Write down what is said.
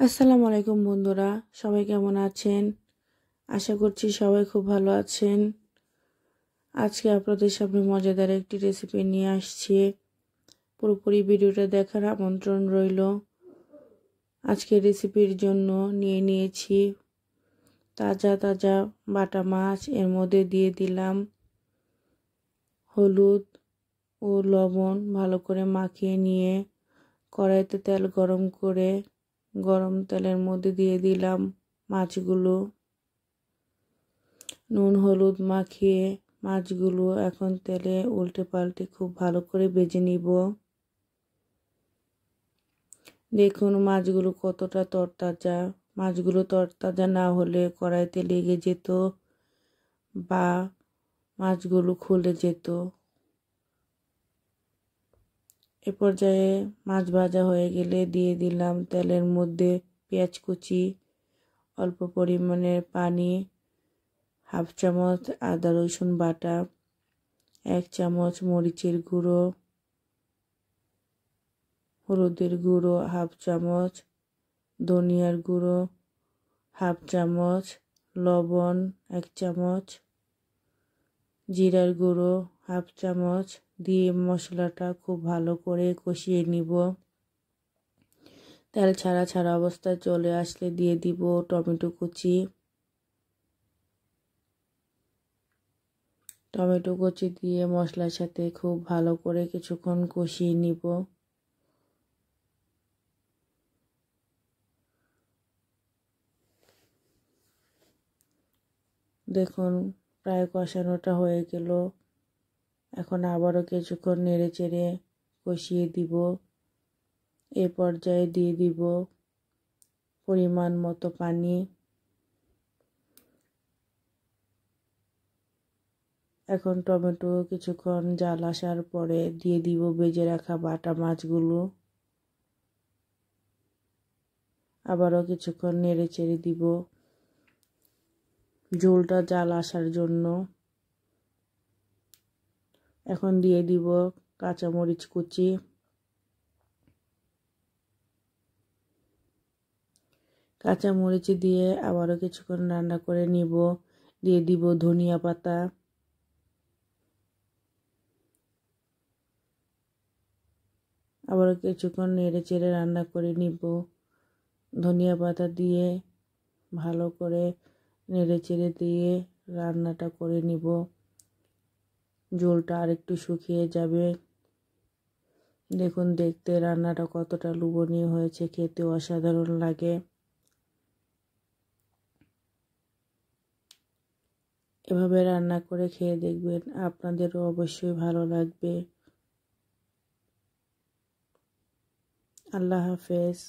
আসসালামু আলাইকুম বন্ধুরা, সবাই কেমন আছেন? আশা করছি সবাই খুব ভালো আছেন। আজকে আপনাদের সামনে মজাদার একটি রেসিপি নিয়ে আসছি। পুরোপুরি ভিডিওটা দেখার আমন্ত্রণ রইল। আজকে রেসিপির জন্য নিয়েছি তাজা তাজা বাটা মাছ। এর মধ্যে দিয়ে দিলাম হলুদ ও লবণ। ভালো করে মাখিয়ে নিয়ে কড়াইতে তেল গরম করে গরম তেলের মধ্যে দিয়ে দিলাম মাছগুলো। নুন হলুদ মাখিয়ে মাছগুলো এখন তেলে উল্টে পাল্টে খুব ভালো করে ভেজে নিব। দেখুন মাছগুলো কতটা তরতাজা। মাছগুলো তরতাজা না হলে কড়াইতে লেগে যেত বা মাছগুলো খুলে যেত। এ পর্যায়ে মাছ ভাজা হয়ে গেলে দিয়ে দিলাম তেলের মধ্যে পেঁয়াজ কুচি, অল্প পরিমাণে পানি, হাফ চামচ আদা রসুন বাটা, 1 চামচ মরিচের গুঁড়ো, হলুদের গুঁড়ো হাফ চামচ, ধনিয়ার গুঁড়ো হাফ চামচ, লবণ 1 চামচ, জিরার গুঁড়ো হাফ চামচ দিয়ে মশলাটা খুব ভালো করে কষিয়ে নিব। তেল ছাড়া ছাড়া অবস্থায় চলে আসলে দিয়ে দিব টমেটো কুচি। টমেটো কুচি দিয়ে মশলার সাথে খুব ভালো করে কিছুক্ষণ কষিয়ে নিব। দেখুন প্রায় কষানোটা হয়ে গেল। এখন আবারও কিছুক্ষণ নেড়ে চেড়ে কষিয়ে দিব। এ পর্যায়ে দিয়ে দিব পরিমাণ মতো পানি। এখন টমেটো কিছুক্ষণ জাল আসার পরে দিয়ে দিব ভেজে রাখা বাটা মাছগুলো। আবারও কিছুক্ষণ নেড়ে চেড়ে দিব ঝোলটা জাল আসার জন্য। এখন দিয়ে দিব কাঁচামরিচ কুচি। কাঁচামরিচ দিয়ে আবারও কিছুক্ষণ রান্না করে নিব। দিয়ে দিব ধনিয়া পাতা। আবারও কিছুক্ষণ নেড়ে চেড়ে রান্না করে নিব। ধনিয়া পাতা দিয়ে ভালো করে নেড়ে চেড়ে দিয়ে রান্নাটা করে নিব। ঝোলটা আরেকটু শুকিয়ে যাবে। দেখুন দেখতে রান্নাটা কতটা লোভনীয় হয়েছে, খেতে অসাধারণ লাগে। এভাবে রান্না করে খেয়ে দেখবেন, আপনাদেরও অবশ্যই ভালো লাগবে। আল্লাহ হাফেজ।